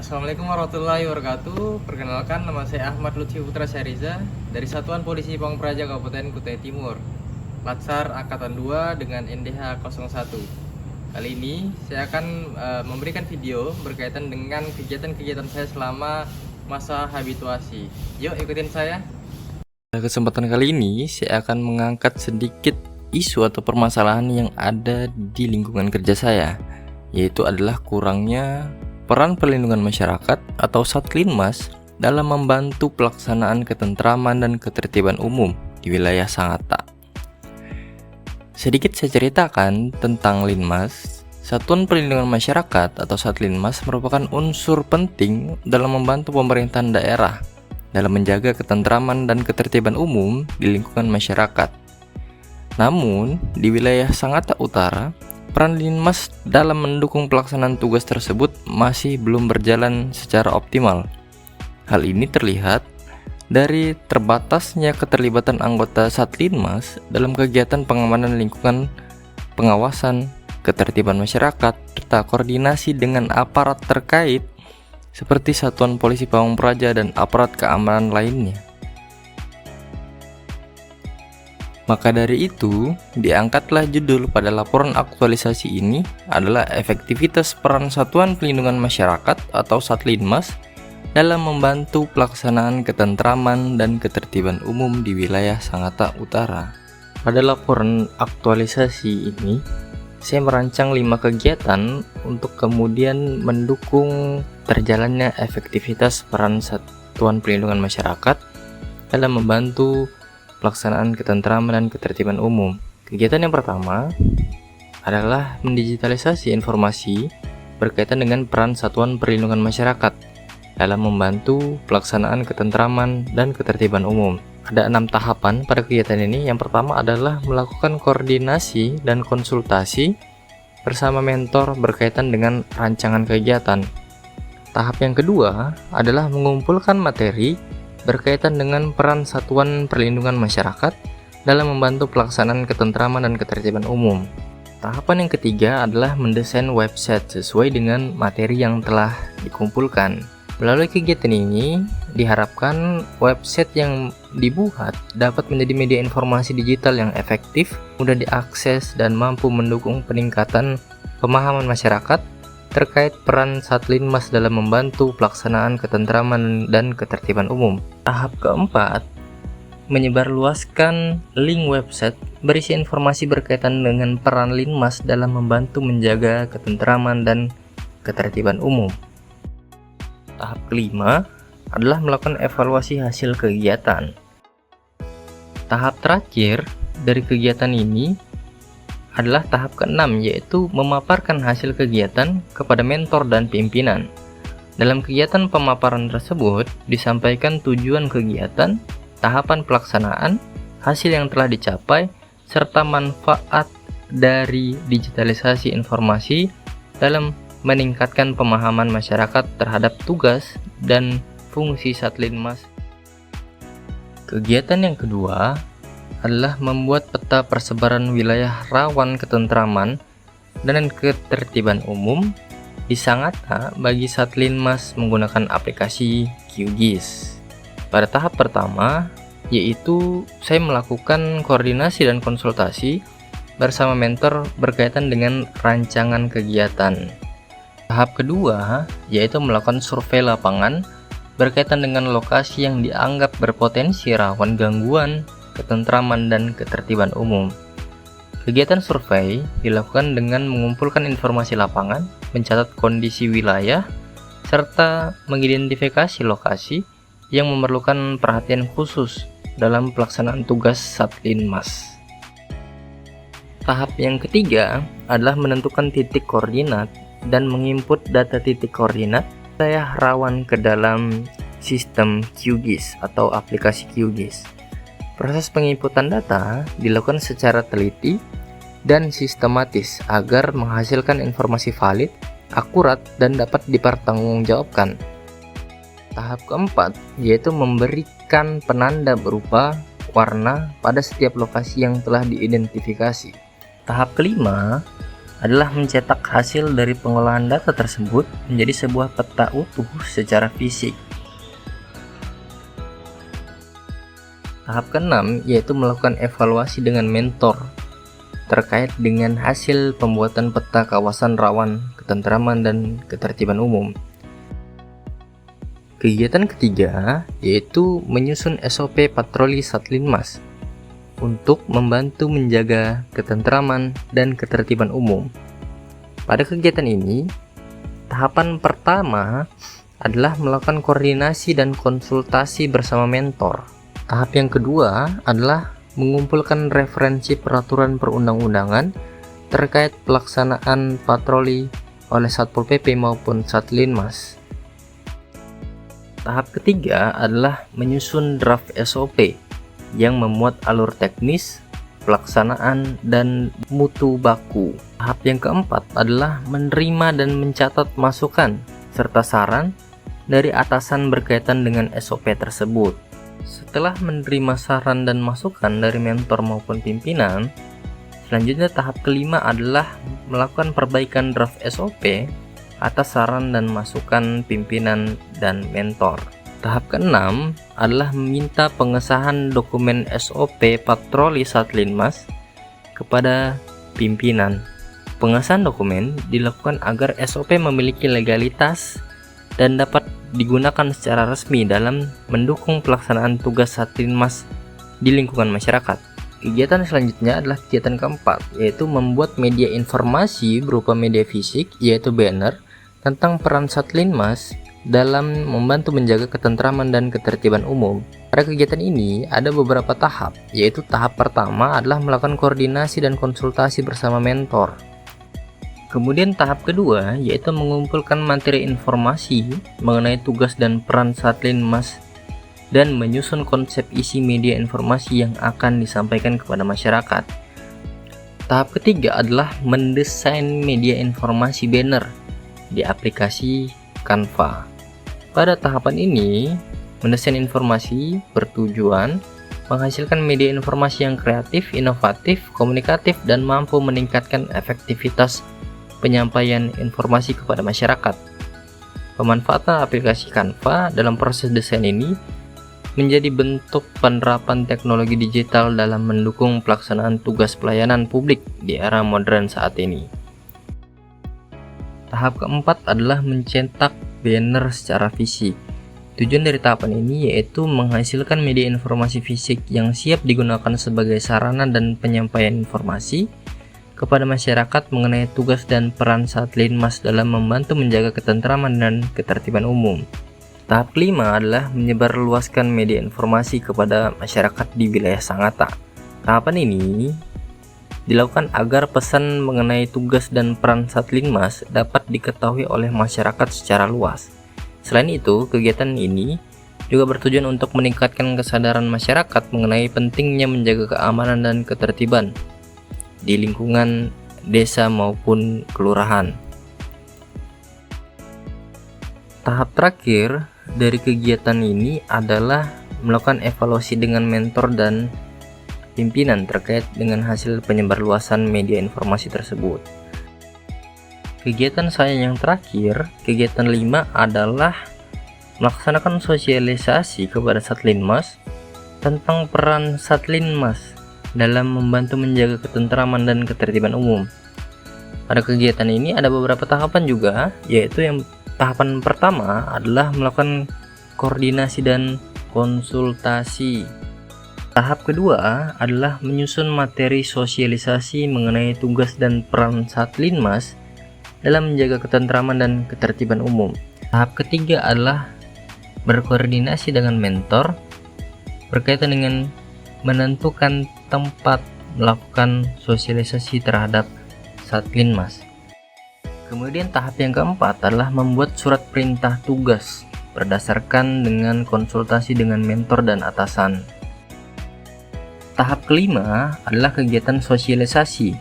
Assalamualaikum warahmatullahi wabarakatuh. Perkenalkan, nama saya Ahmad Lutfi Putra Syariza dari Satuan Polisi Pamung Praja Kabupaten Kutai Timur, Latsar Angkatan 2 dengan NDH 01. Kali ini saya akan memberikan video berkaitan dengan kegiatan-kegiatan saya selama masa habituasi. Yuk ikutin saya. Pada kesempatan kali ini saya akan mengangkat sedikit isu atau permasalahan yang ada di lingkungan kerja saya, yaitu adalah kurangnya peran perlindungan masyarakat atau Satlinmas dalam membantu pelaksanaan ketentraman dan ketertiban umum di wilayah Sangatta. Sedikit saya ceritakan tentang Linmas. Satuan Perlindungan Masyarakat atau Satlinmas merupakan unsur penting dalam membantu pemerintahan daerah dalam menjaga ketentraman dan ketertiban umum di lingkungan masyarakat. Namun, di wilayah Sangatta Utara, peran Linmas dalam mendukung pelaksanaan tugas tersebut masih belum berjalan secara optimal. Hal ini terlihat dari terbatasnya keterlibatan anggota Satlinmas dalam kegiatan pengamanan lingkungan, pengawasan, ketertiban masyarakat, serta koordinasi dengan aparat terkait seperti Satuan Polisi Pamung Praja dan aparat keamanan lainnya. Maka dari itu, diangkatlah judul pada laporan aktualisasi ini adalah efektivitas peran Satuan Pelindungan Masyarakat atau Satlinmas dalam membantu pelaksanaan ketentraman dan ketertiban umum di wilayah Sangatta Utara. Pada laporan aktualisasi ini, saya merancang 5 kegiatan untuk kemudian mendukung terjalannya efektivitas peran Satuan Pelindungan Masyarakat dalam membantu pelaksanaan ketentraman dan ketertiban umum. Kegiatan yang pertama adalah mendigitalisasi informasi berkaitan dengan peran Satuan Perlindungan Masyarakat dalam membantu pelaksanaan ketentraman dan ketertiban umum. Ada 6 tahapan pada kegiatan ini. Yang pertama adalah melakukan koordinasi dan konsultasi bersama mentor berkaitan dengan rancangan kegiatan. Tahap yang kedua adalah mengumpulkan materi berkaitan dengan peran Satuan Perlindungan Masyarakat dalam membantu pelaksanaan ketentraman dan ketertiban umum. Tahapan yang ketiga adalah mendesain website sesuai dengan materi yang telah dikumpulkan. Melalui kegiatan ini, diharapkan website yang dibuat dapat menjadi media informasi digital yang efektif, mudah diakses, dan mampu mendukung peningkatan pemahaman masyarakat terkait peran Satlinmas dalam membantu pelaksanaan ketentraman dan ketertiban umum. Tahap keempat, menyebarluaskan link website berisi informasi berkaitan dengan peran Linmas dalam membantu menjaga ketentraman dan ketertiban umum. Tahap kelima adalah melakukan evaluasi hasil kegiatan. Tahap terakhir dari kegiatan ini adalah tahap ke-6, yaitu memaparkan hasil kegiatan kepada mentor dan pimpinan. Dalam kegiatan pemaparan tersebut disampaikan tujuan kegiatan, tahapan pelaksanaan, hasil yang telah dicapai, serta manfaat dari digitalisasi informasi dalam meningkatkan pemahaman masyarakat terhadap tugas dan fungsi Satlinmas. Kegiatan yang kedua adalah membuat peta persebaran wilayah rawan ketentraman dan ketertiban umum di Sangatta bagi Satlinmas menggunakan aplikasi QGIS. Pada tahap pertama, yaitu saya melakukan koordinasi dan konsultasi bersama mentor berkaitan dengan rancangan kegiatan. Tahap kedua, yaitu melakukan survei lapangan berkaitan dengan lokasi yang dianggap berpotensi rawan gangguan ketentraman dan ketertiban umum. Kegiatan survei dilakukan dengan mengumpulkan informasi lapangan, mencatat kondisi wilayah, serta mengidentifikasi lokasi yang memerlukan perhatian khusus dalam pelaksanaan tugas Satlinmas. Tahap yang ketiga adalah menentukan titik koordinat dan menginput data titik koordinat wilayah rawan ke dalam sistem QGIS atau aplikasi QGIS. Proses penginputan data dilakukan secara teliti dan sistematis agar menghasilkan informasi valid, akurat, dan dapat dipertanggungjawabkan. Tahap keempat yaitu memberikan penanda berupa warna pada setiap lokasi yang telah diidentifikasi. Tahap kelima adalah mencetak hasil dari pengolahan data tersebut menjadi sebuah peta utuh secara fisik. Tahap keenam yaitu melakukan evaluasi dengan mentor terkait dengan hasil pembuatan peta kawasan rawan ketentraman dan ketertiban umum. Kegiatan ketiga yaitu menyusun SOP patroli Satlinmas untuk membantu menjaga ketentraman dan ketertiban umum. Pada kegiatan ini, tahapan pertama adalah melakukan koordinasi dan konsultasi bersama mentor. Tahap yang kedua adalah mengumpulkan referensi peraturan perundang-undangan terkait pelaksanaan patroli oleh Satpol PP maupun Satlinmas. Tahap ketiga adalah menyusun draft SOP yang memuat alur teknis, pelaksanaan, dan mutu baku. Tahap yang keempat adalah menerima dan mencatat masukan serta saran dari atasan berkaitan dengan SOP tersebut. Setelah menerima saran dan masukan dari mentor maupun pimpinan, selanjutnya tahap kelima adalah melakukan perbaikan draft SOP atas saran dan masukan pimpinan dan mentor. Tahap keenam adalah meminta pengesahan dokumen SOP patroli Satlinmas kepada pimpinan. Pengesahan dokumen dilakukan agar SOP memiliki legalitas dan dapat digunakan secara resmi dalam mendukung pelaksanaan tugas Satlinmas di lingkungan masyarakat. Kegiatan selanjutnya adalah kegiatan keempat, yaitu membuat media informasi berupa media fisik, yaitu banner, tentang peran Satlinmas dalam membantu menjaga ketentraman dan ketertiban umum. Pada kegiatan ini ada beberapa tahap, yaitu tahap pertama adalah melakukan koordinasi dan konsultasi bersama mentor. Kemudian tahap kedua yaitu mengumpulkan materi informasi mengenai tugas dan peran Satlinmas dan menyusun konsep isi media informasi yang akan disampaikan kepada masyarakat. Tahap ketiga adalah mendesain media informasi banner di aplikasi Canva. Pada tahapan ini, mendesain informasi bertujuan menghasilkan media informasi yang kreatif, inovatif, komunikatif, dan mampu meningkatkan efektivitas penyampaian informasi kepada masyarakat. Pemanfaatan aplikasi Canva dalam proses desain ini menjadi bentuk penerapan teknologi digital dalam mendukung pelaksanaan tugas pelayanan publik di era modern saat ini. Tahap keempat adalah mencetak banner secara fisik. Tujuan dari tahapan ini yaitu menghasilkan media informasi fisik yang siap digunakan sebagai sarana dan penyampaian informasi kepada masyarakat mengenai tugas dan peran Satlinmas dalam membantu menjaga ketentraman dan ketertiban umum. Tahap kelima adalah menyebarluaskan media informasi kepada masyarakat di wilayah Sangatta. Tahapan ini dilakukan agar pesan mengenai tugas dan peran Satlinmas dapat diketahui oleh masyarakat secara luas. Selain itu, kegiatan ini juga bertujuan untuk meningkatkan kesadaran masyarakat mengenai pentingnya menjaga keamanan dan ketertiban di lingkungan desa maupun kelurahan. Tahap terakhir dari kegiatan ini adalah melakukan evaluasi dengan mentor dan pimpinan terkait dengan hasil penyebarluasan media informasi tersebut. Kegiatan saya yang terakhir, kegiatan 5 adalah melaksanakan sosialisasi kepada Satlinmas tentang peran Satlinmas dalam membantu menjaga ketentraman dan ketertiban umum. Pada kegiatan ini ada beberapa tahapan juga, yaitu yang tahapan pertama adalah melakukan koordinasi dan konsultasi. Tahap kedua adalah menyusun materi sosialisasi mengenai tugas dan peran Satlinmas dalam menjaga ketentraman dan ketertiban umum. Tahap ketiga adalah berkoordinasi dengan mentor berkaitan dengan menentukan tempat melakukan sosialisasi terhadap Satlinmas. Kemudian tahap yang keempat adalah membuat surat perintah tugas berdasarkan dengan konsultasi dengan mentor dan atasan. Tahap kelima adalah kegiatan sosialisasi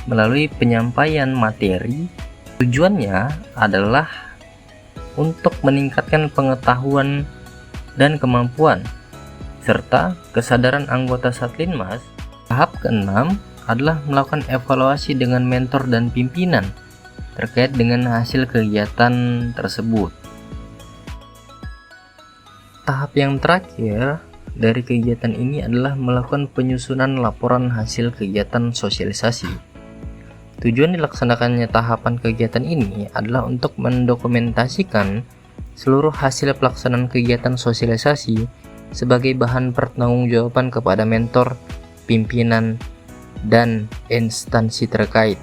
melalui penyampaian materi. Tujuannya adalah untuk meningkatkan pengetahuan dan kemampuan serta kesadaran anggota Satlinmas. Tahap keenam adalah melakukan evaluasi dengan mentor dan pimpinan terkait dengan hasil kegiatan tersebut. Tahap yang terakhir dari kegiatan ini adalah melakukan penyusunan laporan hasil kegiatan sosialisasi. Tujuan dilaksanakannya tahapan kegiatan ini adalah untuk mendokumentasikan seluruh hasil pelaksanaan kegiatan sosialisasi sebagai bahan pertanggungjawaban kepada mentor, pimpinan, dan instansi terkait.